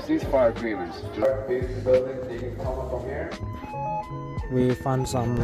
ceasefire agreements. These buildings, they can come from here. We found some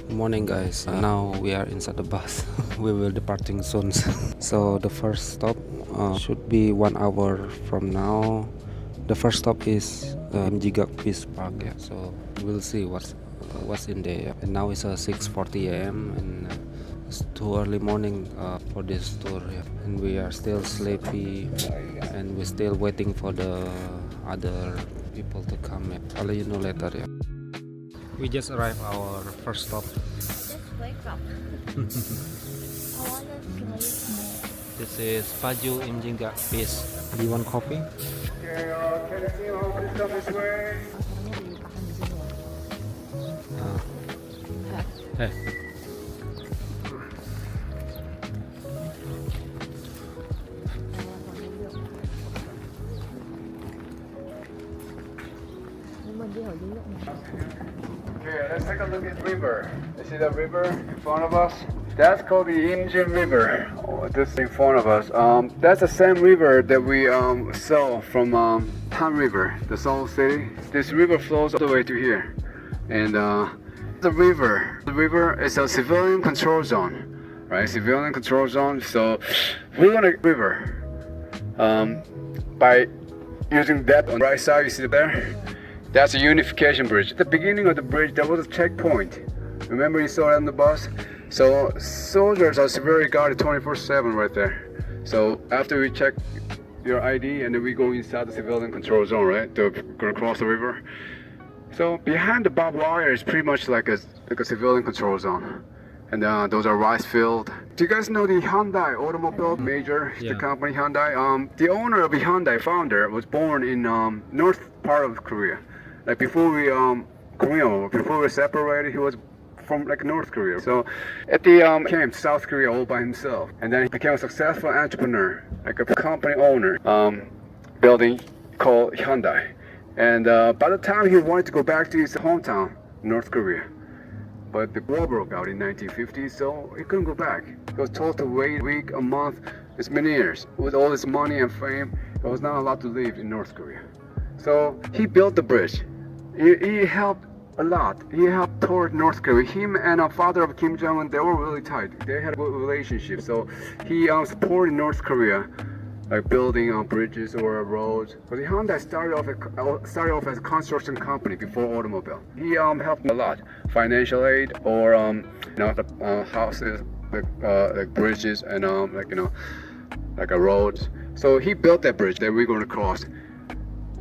morning guys. Now we are inside the bus. We will departing soon. So the first stop should be 1 hour from now. The first stop is Imjingak Park. Yeah. So we'll see what's in there. And now it's 6:40 a.m. and it's too early morning for this tour. Yeah. And we are still sleepy and we're still waiting for the other people to come. Yeah. I'll let you know later. Yeah. We just arrived our first stop. Just wake up. I want to sleep. This is Paju Imjingak Park. Do you want coffee? Okay, can you see how this come this way? Hey. Okay, let's take a look at the river. You see that river in front of us? That's called the Imjingak River. Oh, this in front of us. That's the same river that we saw from Han River, the Seoul city. This river flows all the way to here, and the river is a civilian control zone, right? Civilian control zone. So we're gonna river by using that on the right side. You see there? That's a unification bridge. At the beginning of the bridge, there was a checkpoint. Remember you saw it on the bus? So soldiers are severely guarded 24/7 right there. So after we check your ID and then we go inside the civilian control zone, right? To gonna cross the river. So behind the barbed wire is pretty much like a civilian control zone. And those are rice field. Do you guys know the Hyundai automobile major, the company Hyundai? The owner of the Hyundai founder was born in north part of Korea. Like before we before we separated, he was from like North Korea. So at the came to South Korea all by himself, and then he became a successful entrepreneur, like a company owner, building called Hyundai. And by the time he wanted to go back to his hometown, North Korea, but the war broke out in 1950, so he couldn't go back. He was told to wait a week, a month, it's many years. With all this money and fame, he was not allowed to live in North Korea. So he built the bridge. He helped a lot. He helped toward North Korea. Him and a father of Kim Jong-un, they were really tight. They had a good relationship. So he supported North Korea, like building bridges or roads. But Hyundai started off as a construction company before automobile. He helped a lot, financial aid or the houses, like bridges and like a roads. So he built that bridge that we're going to cross.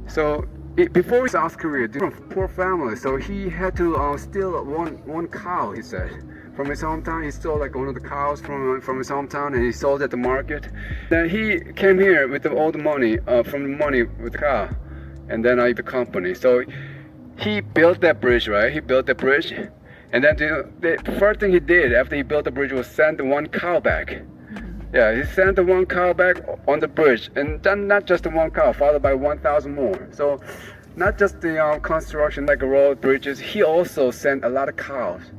So before South Korea, from poor family, so he had to steal one cow. He said from his hometown. He stole like one of the cows from his hometown, and he sold it at the market. Then he came here with all the money from the money with the cow, and then the company. So he built that bridge, right? He built the bridge, and then the first thing he did after he built the bridge was send one cow back. Yeah, he sent the one cow back on the bridge, and then not just the one cow, followed by 1,000 more. So, not just the construction like road, bridges, he also sent a lot of cows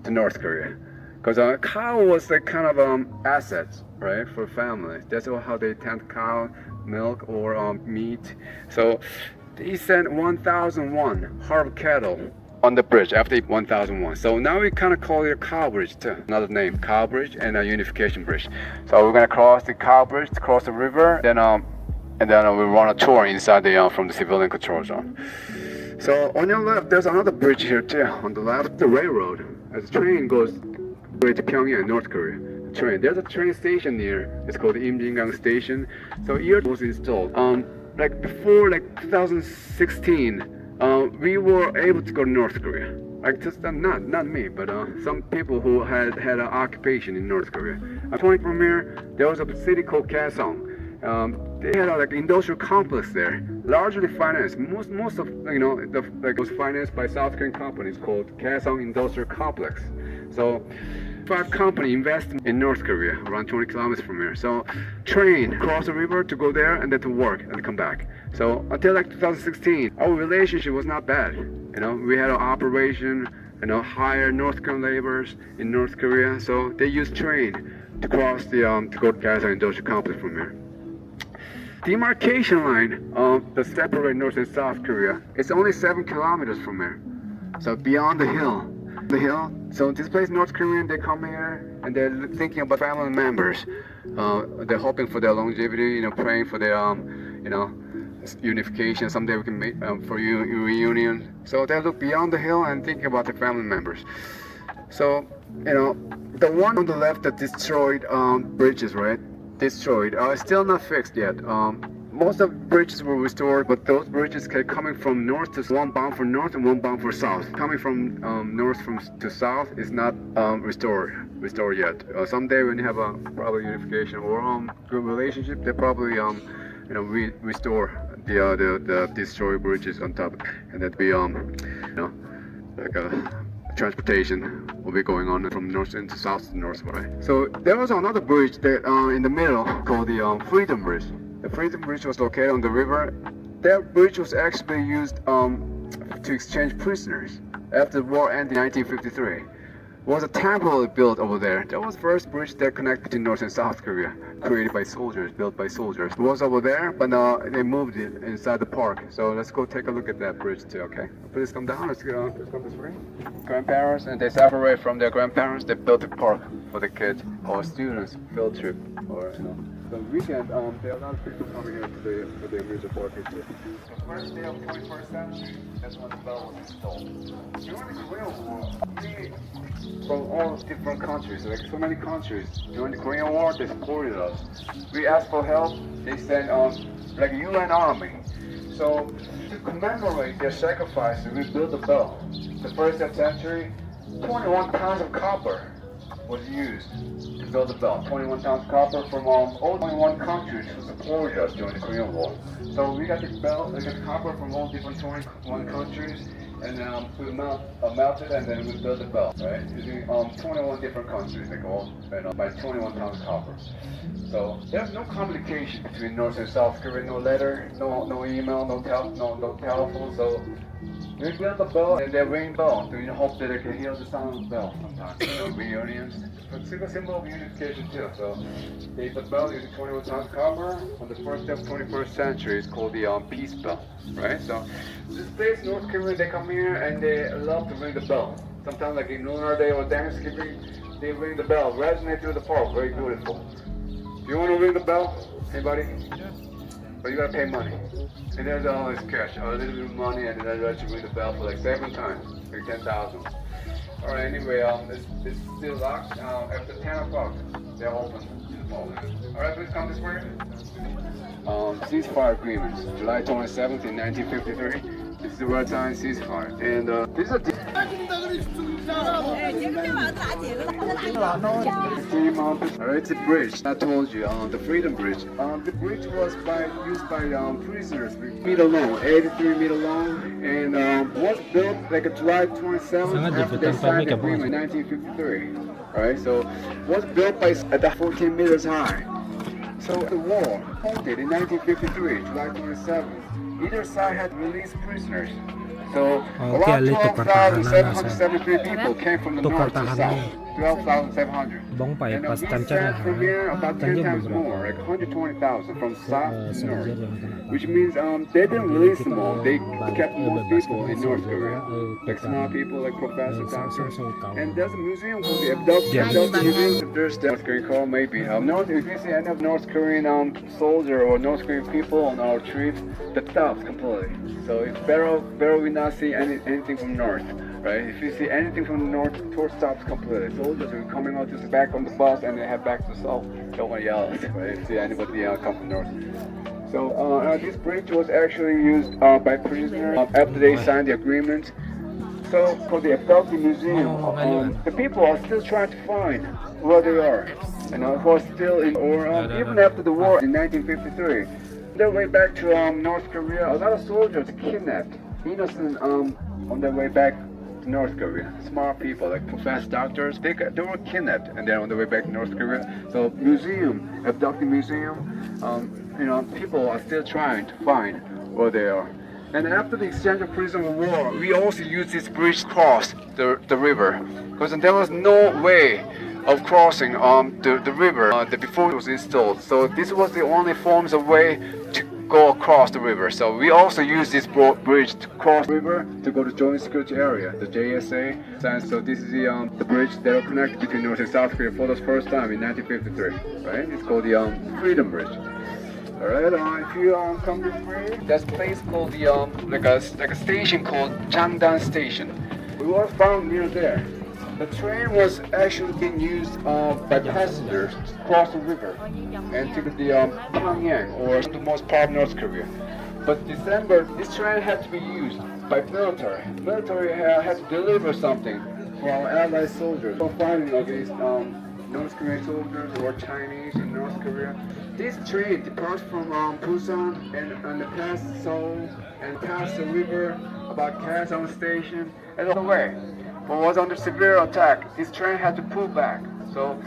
to North Korea, because a cow was like kind of assets, right, for families. That's how they tend cow, milk or meat. So, he sent 1,001 hard cattle on the bridge after 1001. So now we kind of call it a cow bridge too. Another name, cow bridge and a unification bridge. So we're gonna cross the cow bridge to cross the river, then we run a tour inside the from the civilian control zone. So on your left, there's another bridge here too. On the left, the railroad. As the train goes way to Pyongyang, North Korea. There's a train station here. It's called the Imjingak Station. So here it was installed. Like before, like 2016. We were able to go to North Korea. Like just not me, but some people who had an occupation in North Korea. 20 from here, there was a city called Kaesong. They had like industrial complex there. largely financed. Most of was financed by South Korean companies called Kaesong Industrial Complex. So 5 companies invest in North Korea, around 20 kilometers from here. So train cross the river to go there and then to work and come back. So until like 2016, our relationship was not bad. We had an operation, hire North Korean laborers in North Korea. So they use train to cross the to go to Kaesong Industrial Complex from here. Demarcation line that separate North and South Korea. It's only 7 kilometers from here. So beyond the hill. So this place, North Korean, they come here and they're thinking about family members. They're hoping for their longevity, praying for their, unification. Someday we can make for reunion. So they look beyond the hill and thinking about their family members. So, the one on the left that destroyed bridges, right? Destroyed. Still not fixed yet. Most of the bridges were restored, but those bridges kept coming from north to one bound for north and one bound for south. Coming from north to south is not restored yet. Someday when you have a proper unification or good relationship, they probably restore the destroyed bridges on top, and that be like a transportation will be going on from north into south to north, right? So there was another bridge that in the middle called the Freedom Bridge. The Freedom Bridge was located on the river. That bridge was actually used to exchange prisoners after the war ended in 1953. It was a temple built over there. That was the first bridge that connected North and South Korea, created by soldiers, built by soldiers. It was over there, but they moved it inside the park. So let's go take a look at that bridge too, okay? Please come down, let's go this way. Grandparents, and they separate from their grandparents, they built a park for the kids or students, field trip, or the weekend, there are a lot of people coming here for the music park. The first day of 21st century, that's when the bell was installed. During the Korean War, from all different countries, like so many countries, during the Korean War, they supported us. We asked for help, they sent like a UN army. So to commemorate their sacrifice, we built the bell. The first century, 21 pounds of copper was used to build the bell. 21 tons of copper from all 21 countries who supported us during the Korean War. So we got the bell, we got copper from all different 21 countries, and we melted and then we built the bell, right? Using 21 different countries, like all by 21 tons of copper. So there's no communication between North and South Korea, no letter, no email, no telephone. So we built the bell and they ring bell. So you hope that they can hear the sound of the bell sometimes. Reunions. It's a symbol of unification too. So they the bell using 21 tons of copper on the first day of 21st century. It's called the peace bell, right? So this place, North Korea, they come here and they love to ring the bell. Sometimes like in Lunar Day or Thanksgiving, they ring the bell, resonate through the park. Very beautiful. Do you want to ring the bell? Anybody? But you gotta pay money. And there's always cash, a little bit of money, and then I let you ring the bell for like 7 times, like 10,000. Alright, anyway, it's still locked. After 10 o'clock, they're open. Alright, please come this way. Ceasefire agreements, July 27th in 1953. This is the wartime ceasefire. And this is a Alright, it's a bridge. I told you, the Freedom Bridge. The bridge was used by prisoners, meter long, 83 meter long, and was built like a July 27th after they signed the agreement in 1953. Alright, so was built at 14 meters high. So the war ended in 1953, July 27th. Either side had released prisoners. So around 12,773 people came from the north to south. 12,700. Bóng phải And pas we tancan sent from here about 10 times more, like 120,000 from south to north. Which means they didn't release them all. They kept most people in North Korea, like smart people, like professors, doctors. And there's a museum called the Abduction Museum. There's the North Korean call, maybe. If you see any of North Korean soldier or North Korean people on our trips, that stops completely. So it's better we not see anything from North. Right? If you see anything from the north, tour stops completely. Soldiers are coming out just back on the bus and they head back to south. Don't want to yell, right? If you see anybody come from north. So this bridge was actually used by prisoners after they signed the agreement. So for the Abduction Museum, the people are still trying to find where they are. Who are still in, or even after the war in 1953. Their way back to North Korea, a lot of soldiers kidnapped, innocent on their way back to North Korea. Smart people like professed doctors, they were kidnapped and they're on their way back to North Korea. So museum, abducted museum, people are still trying to find where they are. And after the exchange of prisoner of war, we also used this bridge to cross the river because there was no way of crossing the river before it was installed. So this was the only forms of way to go across the river. So we also use this bridge to cross the river to go to Joint Security Area, the JSA. So this is the bridge that will connect between North and South Korea for the first time in 1953. Right? It's called the Freedom Bridge. Alright, if you come this way, there's a place called the like a station called Changdan Station. We were found near there. The train was actually being used by passengers to cross the river and to the Pyongyang, or the most part of North Korea. But December, this train had to be used by military. Military had to deliver something for our allied soldiers who were fighting against North Korean soldiers who were Chinese in North Korea. This train departs from Busan and past Seoul and past the river about Kaesong Station and all the way. But was under severe attack. This train had to pull back. So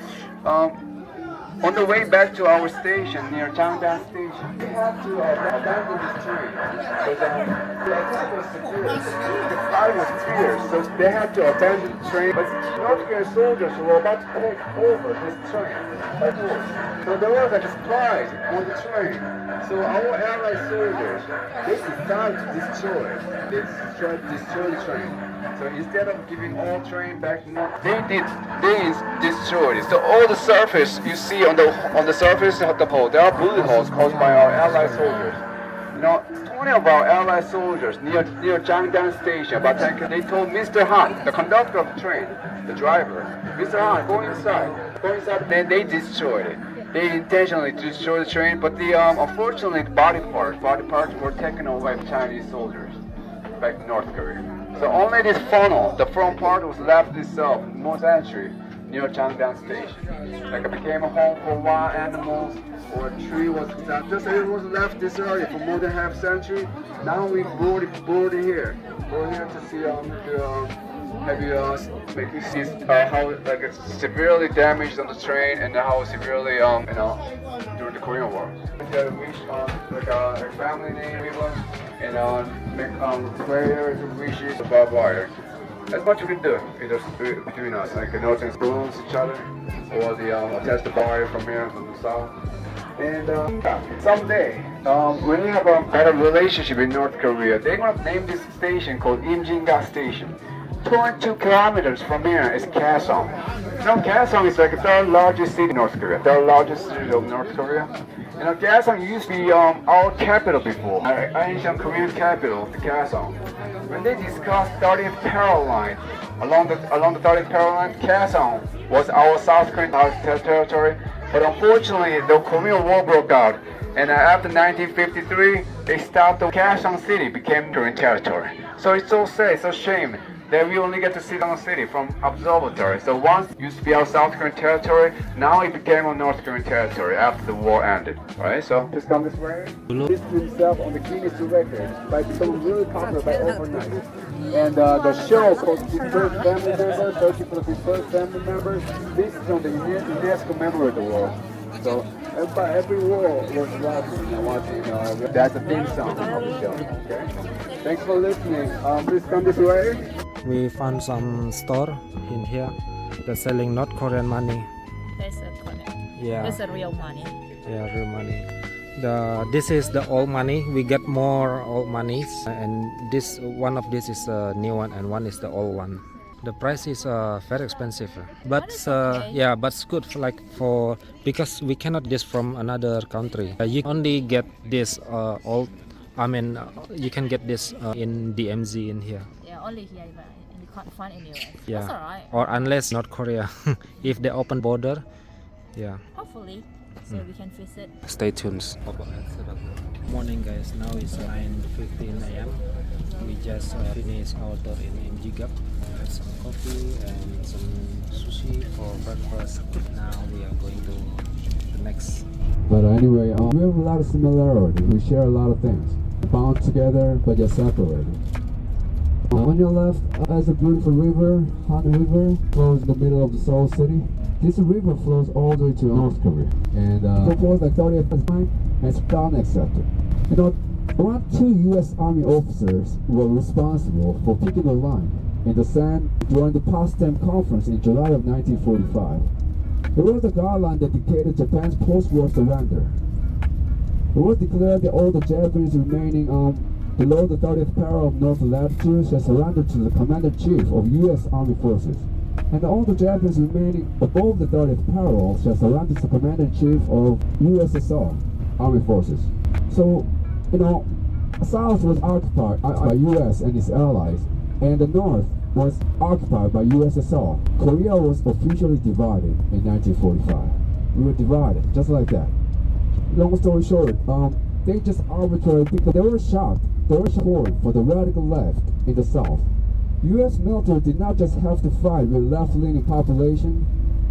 on the way back to our station near Changdan Station, we had to abandon this train because the attack was severe. The fight was fierce, so they had to abandon the train. But North Korean soldiers were about to take over this train by force. So there was a surprise on the train. So our allied soldiers, they decided to destroy it. They tried to destroy the train. So instead of giving all train back to North, they destroyed it. So all the surface you see on the surface of the hole, there are bullet holes caused by our allied soldiers. 20 of our allied soldiers near Changdan Station, about 10, they told Mr. Han, the conductor of the train, the driver, Mr. Han, go inside. Go inside. Then they destroyed it. They intentionally destroyed the train, but unfortunately the body parts were taken away by Chinese soldiers back to North Korea. So only this funnel, the front part, was left itself in most century near Changdan Station. Like it became a home for wild animals, or a tree was just it was left this area for more than half century. Now we brought it here. Brought here to see have you make you see how like it's severely damaged on the train and how severely during the Korean War. We wish like a family name even and make prayers and wishes above wire. As much we can do between us, like nothing balloons each other, or attach the wire from here from the south. And someday, when you have a better relationship in North Korea, they're gonna name this station called Imjingak Station. 22 kilometers from here is Kaesong. Kaesong is like the third largest city in North Korea, third largest city of North Korea. Kaesong used to be our capital before, our ancient Korean capital, the Kaesong. When they discussed 30th parallel line, along the 30th parallel line, Kaesong was our South Korean territory. But unfortunately, the Korean War broke out, and after 1953, they stopped. The Kaesong city became Korean territory. So it's so sad, so shame that we only get to see the city from observatory. So once it used to be our South Korean territory, now it became our North Korean territory after the war ended. Alright, so just come this way. This himself on the Guinness record by becoming really popular by overnight. And the show called Dispersed Family Members, searching for the dispersed family members. This is on the UNESCO memory of the world. So every war was watching. That's a theme song of the show. Okay. Thanks for listening. Please come this way. We found some store in here. They're selling North Korean money. That's a Korean. Yeah. That's a real money. Yeah, real money. This is the old money. We get more old monies, and this one of this is a new one, and one is the old one. The price is very expensive, but okay. yeah, but it's good for because we cannot get this from another country. You only get this old. I mean, you can get this in DMZ in here. Yeah, only here, but you can't find anywhere. Yeah. That's alright. Or unless North Korea, if they open border, yeah. Hopefully, so we can visit. Stay tuned. Morning guys, now it's 9:15 a.m. We just finished our tour in Imjingak. Had some coffee and some sushi for breakfast. Now we are going to the next. But anyway, we have a lot of similarities. We share a lot of things. Bound together, but yet separated. On your left, there's a beautiful river, Han River, flows in the middle of the Seoul city. This river flows all the way to North Korea. And proposed like 30th time, and it's not accepted. You know, around 2 U.S. Army officers were responsible for picking the line in the sand during the Potsdam Conference in July of 1945. It was the guideline that dictated Japan's post-war surrender. It was declared that all the Japanese remaining below the 30th parallel of north latitude shall surrender to the Commander-in-Chief of U.S. Army Forces. And all the Japanese remaining above the 30th parallel shall surrender to the Commander-in-Chief of USSR Army Forces. So, you know, South was occupied by U.S. and its allies, and the North was occupied by USSR. Korea was officially divided in 1945. We were divided, just like that. Long story short, they just arbitrarily, because they were shocked, they were support for the radical left in the South. U.S. military did not just have to fight with left-leaning population.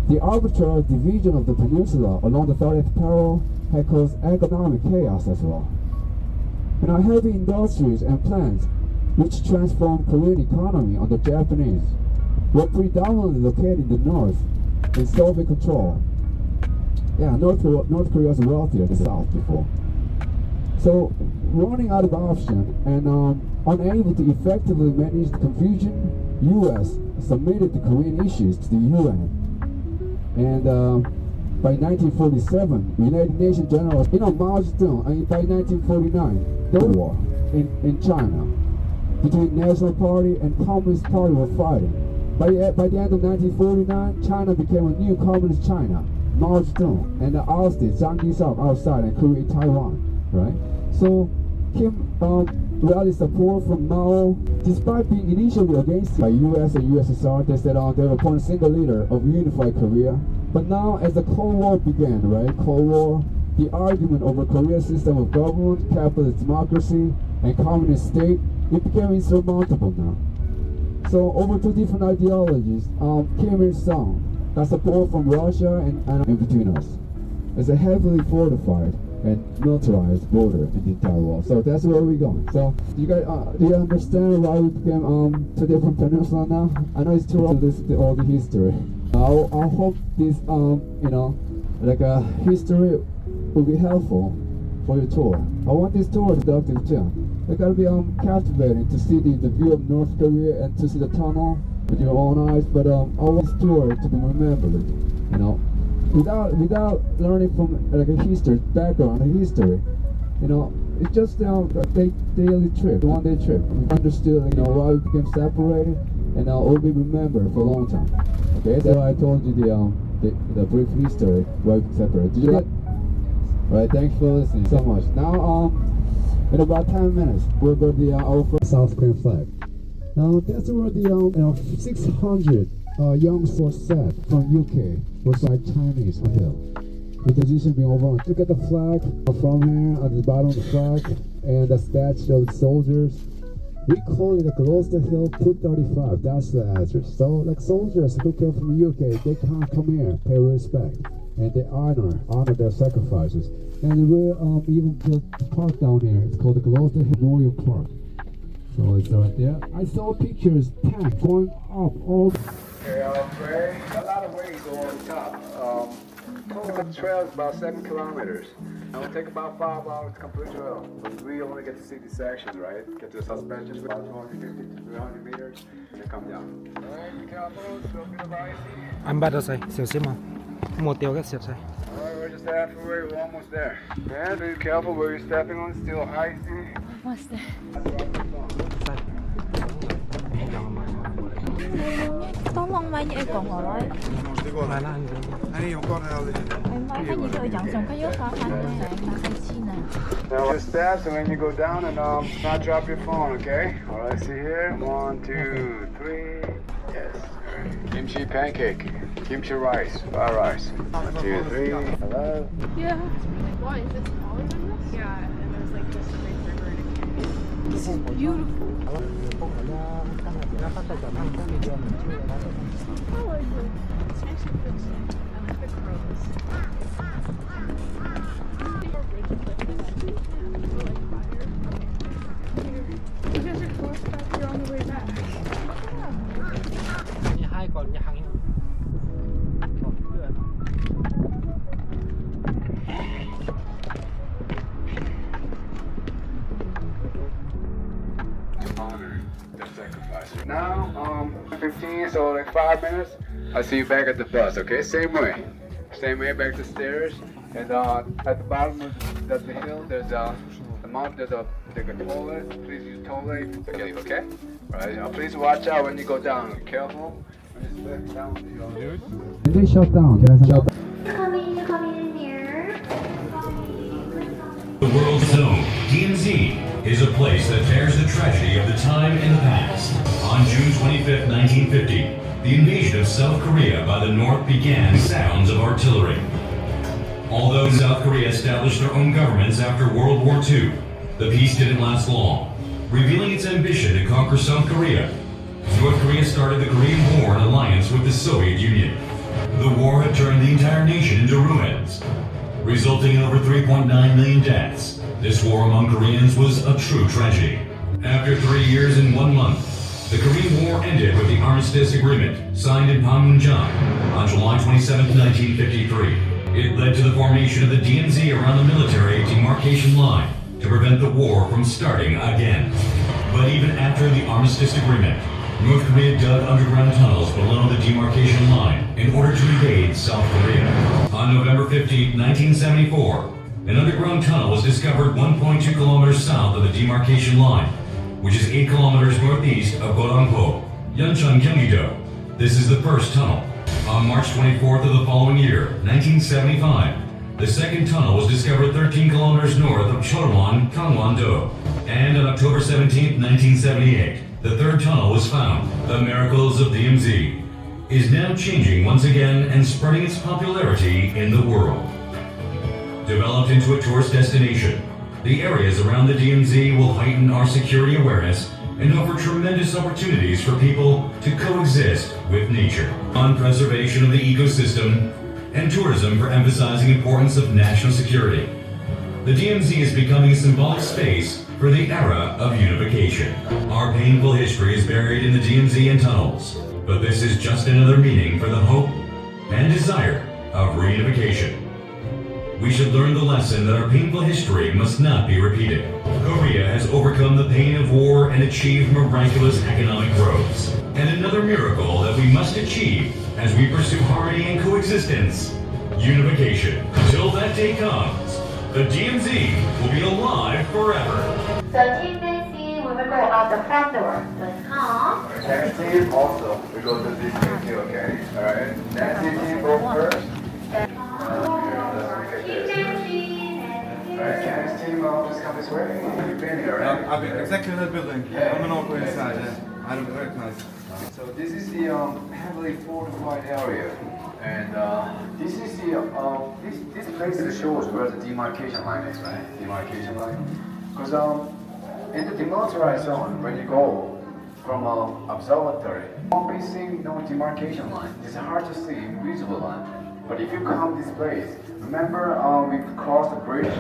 The arbitrary division of the peninsula along the 30th parallel had caused economic chaos as well. You know, heavy industries and plants which transformed Korean economy under Japanese were predominantly located in the north in Soviet control. Yeah, North Korea was wealthier than the South before. So, running out of option and unable to effectively manage the confusion, U.S. submitted the Korean issues to the UN. And by 1947, United Nations General, you know, Mao Zedong, by 1949, there was war in China between National Party and Communist Party were fighting. By the end of 1949, China became a new communist China. Mao Zedong and ousted Zhang Yisao outside and created Taiwan, right? So Kim rallied support from Mao, despite being initially against by U.S. and USSR. They said they would appoint a single leader of unified Korea. But now, as the Cold War began, right? Cold War, the argument over Korea's system of government, capitalist democracy, and communist state, it became insurmountable now. So over two different ideologies, Kim Il-sung got support from Russia and in between us. It's a heavily fortified and militarized border in the entire world. So that's where we're going. So you guys, do you understand why we became two different peninsula now? I know it's too early to listen to all the history. I hope this, you know, like a history will be helpful for your tour. I want this tour productive too. It gotta be captivating to see the view of North Korea and to see the tunnel with your own eyes. But I want this tour to be remembered, you know, without learning from like a history background, a history, you know, it's just a daily trip, one day trip. We understood, you know, why we became separated, and it will be remembered for a long time. Okay, so I told you the brief history why we separated. Did you get? All right, thanks for listening so much. Now, in about 10 minutes, we'll go to our first South Korean flag. Now, that's where the 600 young force set from UK was like Chinese hill. The position being over. Look at the flag from here at the bottom of the flag and the statue of the soldiers. We call it the Gloucester Hill 235. That's the address. So, like soldiers who came from the UK, they can't come here, pay respect, and they honor their sacrifices. And we'll even build a park down here. It's called the Gloucester Hill Memorial Park. So it's right there. I saw pictures, tanks going up all. Okay, a lot of ways on top. Total trail is about 7 kilometers. It will take about 5 hours to complete the trail. But we only get to see the sections, right? Get to the suspensions about 250 to 300 meters, and then come down. Alright, be careful. It's a bit of icy. I'm bad as I say, một tiêu cái xếp. Alright, we're just halfway, we're almost there. Man, be careful where you're stepping on, still icy. What's that? Có mong mai như còn hỏi. Mai có gì chẳng xong cái khó khăn này mà cái chi nè. Now just that, so when you go down and not drop your phone, okay? Alright, see here. 1, 2, 3. Yes. Kimchi pancake. Kimchi rice. Fried rice. 1, 2, 3. Hello. Yeah. Why is it smaller than this? Yeah, and there's like just a big river and a canyon. This is beautiful. Honor their sacrifice. Now, 15, so like 5 minutes. I'll see you back at the bus, okay? Same way back the stairs. And at the bottom of the hill, there's a mountain, there's like a toilet. Please use toilet, okay? Right, please watch out when you go down. Be careful. They shut down. Come in here. The world's zone, DMZ, is a place that bears the tragedy of the time in the past. On June 25, 1950, the invasion of South Korea by the North began sounds of artillery. Although South Korea established their own governments after World War II, the peace didn't last long. Revealing its ambition to conquer South Korea, North Korea started the Korean War in alliance with the Soviet Union. The war had turned the entire nation into ruins, resulting in over 3.9 million deaths. This war among Koreans was a true tragedy. After 3 years and 1 month, the Korean War ended with the Armistice Agreement, signed in Panmunjom on July 27, 1953. It led to the formation of the DMZ around the military demarcation line to prevent the war from starting again. But even after the Armistice Agreement, North Korea dug underground tunnels below the demarcation line in order to invade South Korea. On November 15, 1974, an underground tunnel was discovered 1.2 kilometers south of the demarcation line, which is 8 kilometers northeast of Gorangpo, Yeoncheon, Gyeonggi-do. This is the first tunnel. On March 24th of the following year, 1975, the second tunnel was discovered 13 kilometers north of Cheolwon, Gangwon-do. And on October 17, 1978, the third tunnel was found. The miracles of DMZ is now changing once again and spreading its popularity in the world. Developed into a tourist destination, the areas around the DMZ will heighten our security awareness and offer tremendous opportunities for people to coexist with nature. On preservation of the ecosystem and tourism for emphasizing importance of national security. The DMZ is becoming a symbolic space for the era of unification. Our painful history is buried in the DMZ and tunnels, but this is just another meaning for the hope and desire of reunification. We should learn the lesson that our painful history must not be repeated. Korea has overcome the pain of war and achieved miraculous economic growth. And another miracle that we must achieve as we pursue harmony and coexistence, unification. Until that day comes, the DMZ will be alive forever. So Team Nancy, we will go out the front door. Let's come. Next team also, we go to this team too, okay? Alright, Nancy team go first. Alright, Ken's team, just come this way. You've been here, right? I've been exactly in that building. Yeah. I'm an awkward inside. Yeah. I don't recognize. So this is the heavily fortified area, and this is the this place shows where the demarcation line is, right? Demarcation line, because in the demilitarized zone, when you go from observatory, you won't be seeing no demarcation line. It's hard to see invisible line. But if you come this place, remember we crossed the bridge.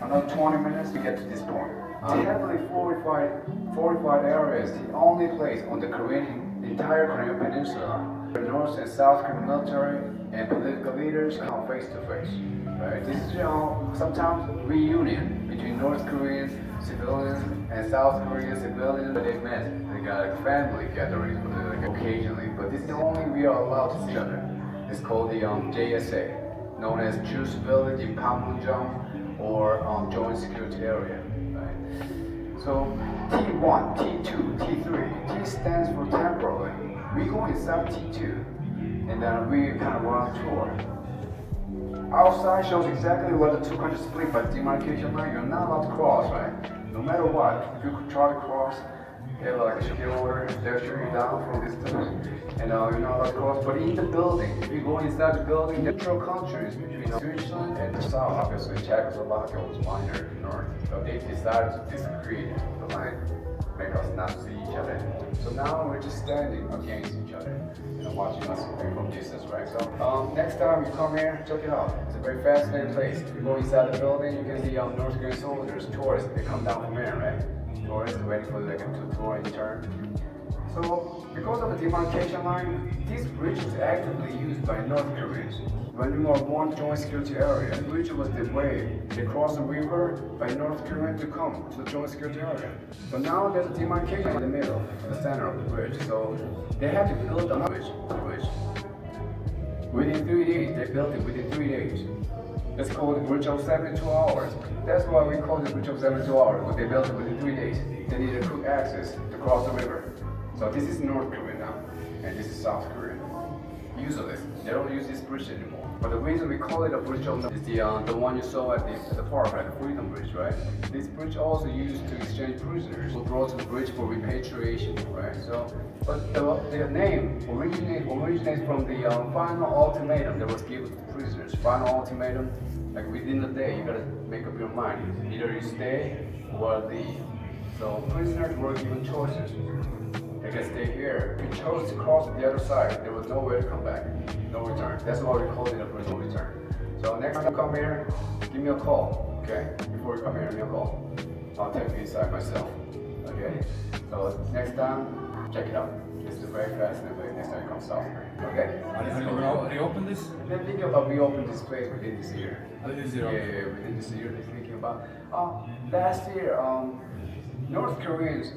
Another 20 minutes to get to this point. The heavily fortified area is the only place on the entire Korean peninsula where North and South Korean military and political leaders come face to face. Right? This is sometimes reunion between North Korean civilians and South Korean civilians. They met. They got a family gatherings occasionally, but this is the only we are allowed to see each other. It's called the JSA, known as Jewish Village in Panmunjom, or Joint Security Area. Right? So T1, T2, T3. T stands for temporary. We go inside T2, and then we kind of run a tour. Outside shows exactly where the two countries split by demarcation line. You're not allowed to cross, right? No matter what, if you try to cross, they have like a security order. They'll shoot you down from this distance, and you're not allowed to cross. But in the building, if you go inside the building, the neutral countries between Switzerland and the South, obviously Czechoslovakia was minor in north, so they decided to disagree the line. make us not see each other. So now we're just standing against each other, watching us from distance, right? So next time you come here, check it out. It's a very fascinating place. You go inside the building, you can see North Korean soldiers, tourists. They come down from here, right? Tourists waiting for like a tour in turn. So because of the demarcation line, this bridge is actively used by North Koreans. When we were one joint security area, the bridge was the way they crossed the river by North Korean to come to the joint security area. So now there's a demarcation in the middle, the center of the bridge. So they had to build another bridge. Within 3 days, they built it within 3 days. It's called the Bridge of 72 Hours. That's why we call it the Bridge of 72 Hours, because they built it within 3 days. They needed quick access to cross the river. So this is North Korea now, and this is South Korea. Useless. They don't use this bridge anymore. But the reason we call it a bridge of is the one you saw at the park, right? The Freedom Bridge, right? This bridge also used to exchange prisoners who brought to the bridge for repatriation, right? So, but the name originates from the final ultimatum that was given to the prisoners. Final ultimatum, like within the day, you gotta make up your mind. Either you stay or leave. So prisoners were given choices. They can stay here. If you chose to cross the other side, there was nowhere to come back. No return. That's why we call it a bridge of return. So next time you come here, give me a call, okay? Before you come here, give me a call. I'll take you inside myself, okay? So next time, check it out. It's a very fascinating place next time you come south, okay? Are you open this? They're thinking about reopening this place within this year. Within this year? Yeah, within this year they're thinking about. Last year, North Koreans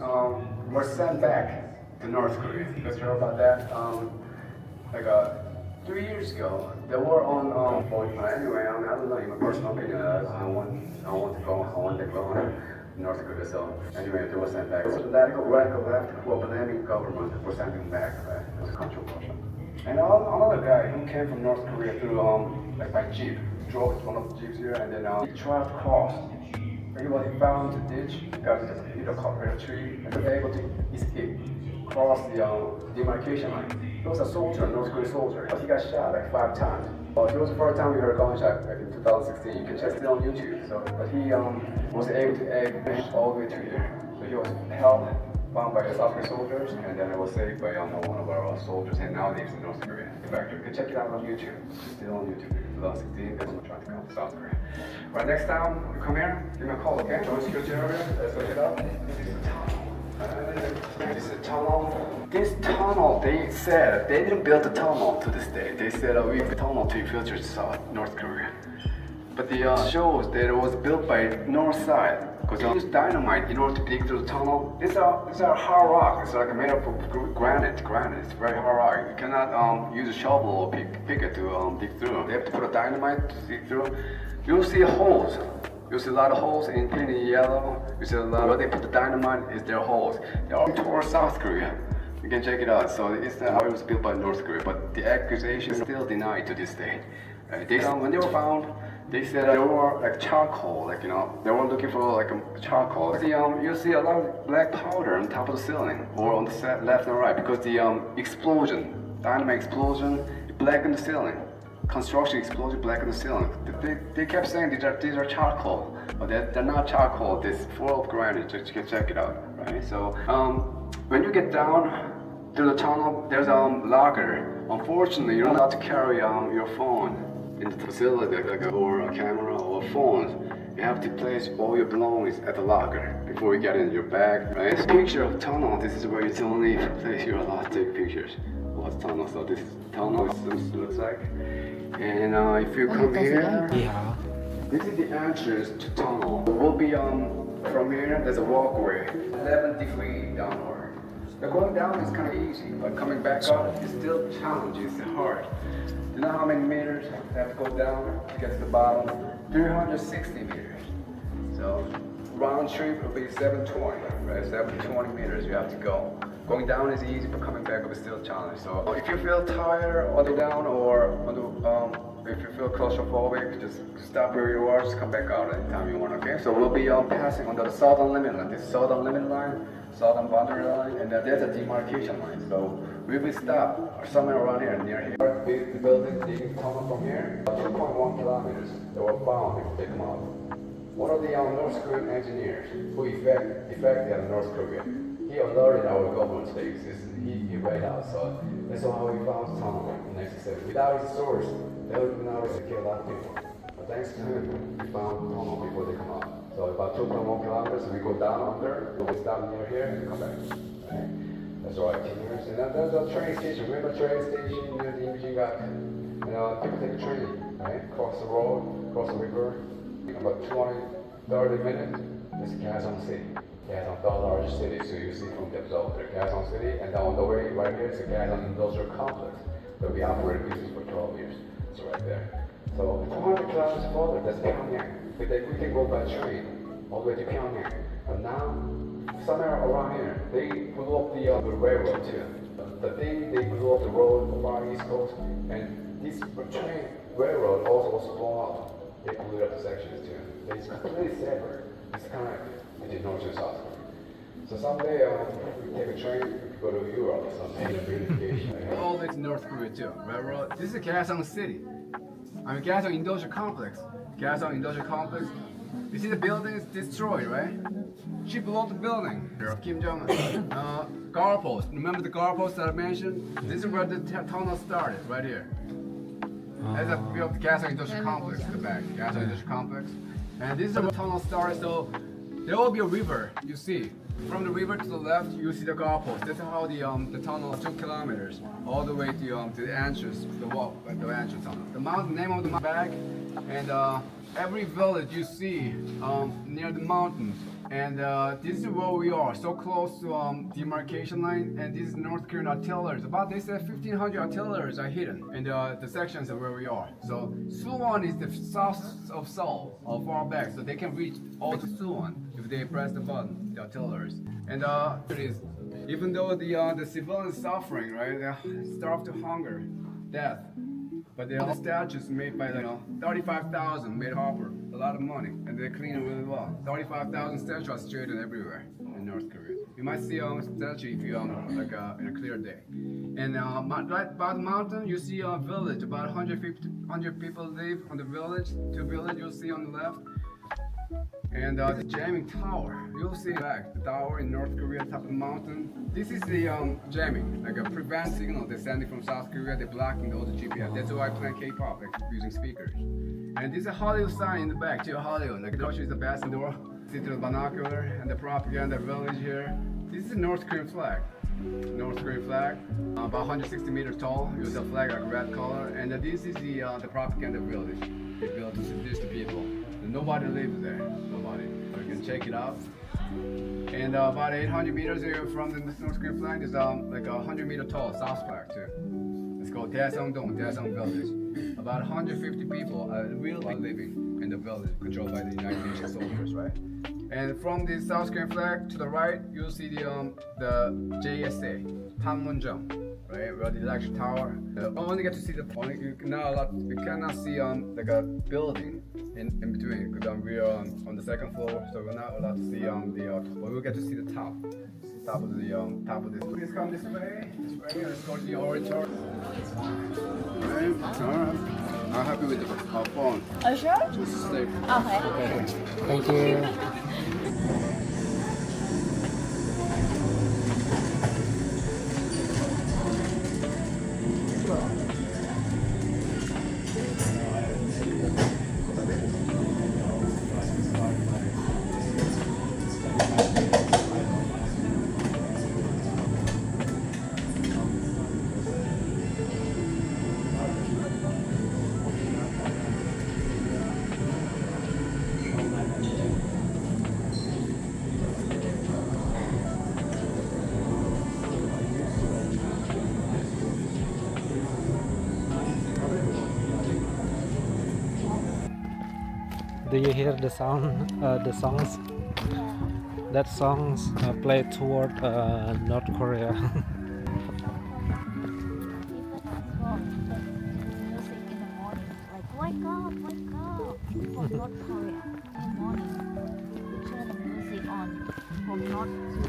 were sent back to North Korea. You guys heard about that? 3 years ago, they were on anyway, I don't know, in my personal opinion, I want to go North Korea. So anyway, they were sent back. So the radical left who were blaming government for sending back, right? It was controversial. And another guy who came from North Korea through by jeep, drove one of the jeeps here, and then he tried to cross. He found the ditch, got a tree, and was able to escape, cross the demarcation line. He was a soldier, a North Korean soldier, but he got shot like 5 times. It was the first time we heard a gunshot back in 2016. You can check it on YouTube. So, but he was able to finish all the way to here. So he was held, found by the South Korean soldiers, and then it was saved by one of our soldiers, and now lives in North Korea. In fact, you can check it out on YouTube. It's still on YouTube. 2016, that's what I'm trying to come to South Korea. Right, next time you come here, give me a call, okay? Joint security area, let's look it up. This is the tunnel. This tunnel, they said, they didn't build the tunnel to this day. They said we built a tunnel to infiltrate North Korea. But the shows that it was built by north side, because they used dynamite in order to dig through the tunnel. These are hard rock. It's like made up of granite. It's very hard rock. You cannot use a shovel or pick to dig through. They have to put a dynamite to dig through. You'll see holes. You see a lot of holes in pink and yellow. You see a lot where they put the dynamite is their holes. They're all towards South Korea. You can check it out. So it's how it was built by North Korea, but the accusation is still denied to this day. When they were found, they said they were like charcoal, they were looking for like a charcoal. You see a lot of black powder on top of the ceiling or on the left and right because the dynamite explosion, blackened the ceiling. Construction explosion blackened the ceiling. They kept saying these are charcoal, but they're not charcoal. This full of granite. You can check it out, right? So when you get down to the tunnel, there's a locker. Unfortunately, you're not allowed to carry your phone in the facility, or a camera or phones. You have to place all your belongings at the locker before you get in your bag, right? This picture of tunnel, this is where it's the only place you're allowed to take pictures of the tunnel. So this tunnel looks like. And if you come here, this is the entrance to tunnel. We'll be from here, there's a walkway, 11 degrees downward. Going down is kind of easy, but coming back up is still challenging, it's hard. You know how many meters you have to go down to get to the bottom? 360 meters. So round trip will be 720, right? 720 meters you have to go. Going down is easy, but coming back up is still a challenge. So if you feel tired on the down or if you feel claustrophobic, just stop where you are, just come back out anytime you want, okay? So we'll be passing on the southern limit line. This southern limit line, southern boundary line, and there's a demarcation line. So we will stop somewhere around here, near here. The building, the tunnel from here, 2.1 kilometers that were found if they come out. One of the North Korean engineers who effected North Korea. he alerted our government to exist. He read out, so that's how we found the tunnel in 1970. Without his source, they would now kill a lot of people. But thanks to him, we found the tunnel before they come out. So about 2.1 kilometers, we go down under, we stop near here, and come back. Okay? That's our itineraries. And then there's a train station. Remember train station near the Imjingak? People take a train, right? Cross the road, cross the river. About 20-30 minutes, it's Gamaksan City. Gamaksan, the largest city, so you see from the observer there, Gamaksan City, and then on the way right here is the Gamaksan Industrial Complex that we operated business for 12 years. It's right there. So 200 kilometers further, that's Pyongyang. We can go by train all the way to Pyongyang. But now, somewhere around here, they blew up the railroad too. The day they blew up the road on the far east coast, and this train railroad also was blown up. They blew up the sections too. It's completely separate. It's kind of like between North and South Korea. So someday we take a train, we go to Europe or something. All this North Korea too. Railroad. This is Gamaksan City. I mean Gamaksan Industrial Complex. Gamaksan Industrial Complex. You see the building is destroyed, right? She blew up the building. Kim Jong-un. Guard post. Remember the guard post that I mentioned? This is where the tunnel started, right here. That's a view of the Gamaksan Industrial Complex in the back. Gamaksan Industrial Complex. And this is where the tunnel started, so there will be a river, you see. From the river to the left, you see the guard post. That's how the tunnel is 2 kilometers, all the way to the entrance, the wall, the entrance tunnel. The mountain, name of the bag, and every village you see near the mountains. And this is where we are, so close to demarcation line. And this is North Korean artillery. About they said 1,500 artilleries are hidden in the sections of where we are. So Suwon is the south of Seoul, far back, so they can reach all to Suwon if they press the button, the artilleries. And it is, even though the civilians suffering, right, they're starved to hunger, death. But the statues made by 35,000 made copper, a lot of money, and they clean it really well. 35,000 statues are straightened everywhere in North Korea. You might see a statue if you in a clear day. And right by the mountain, you see a village. About 100 people live on the village. 2 villages you'll see on the left. And the jamming tower, you'll see back the tower in North Korea, top of the mountain. This is the jamming, like a prevent signal they're sending from South Korea. They're blocking all the GPS. That's why I play K-pop using speakers. And this is a Hollywood sign in the back, too. Hollywood, like Russia is the best in the world. See the binocular and the propaganda village here. This is a North Korean flag. North Korean flag, about 160 meters tall. Use a flag like red color. And this is the propaganda village. They built to seduce the people. Nobody lives there, nobody. So you can check it out. And about 800 meters from the North Korean flag, there's like a 100-meter tall South flag too. It's called Daesung-dong, Daesung Village. About 150 people are really living in the village controlled by the United Nations soldiers, right? And from the South Korean flag to the right, you'll see the JSA, Panmunjom. Right, where the electric tower. Only get to see you cannot see like a building in between because we are on the second floor, so we're not allowed to see but we'll get to see the top of this. Please come this way. Let's go to the oratory. All right. I'm happy with the phone. Are you sure? Just stay. Okay. Thank you. Do you hear the sound? The songs? That songs played toward North Korea. Music in the morning, like wake up from North Korea in the morning. We turn the music on from north to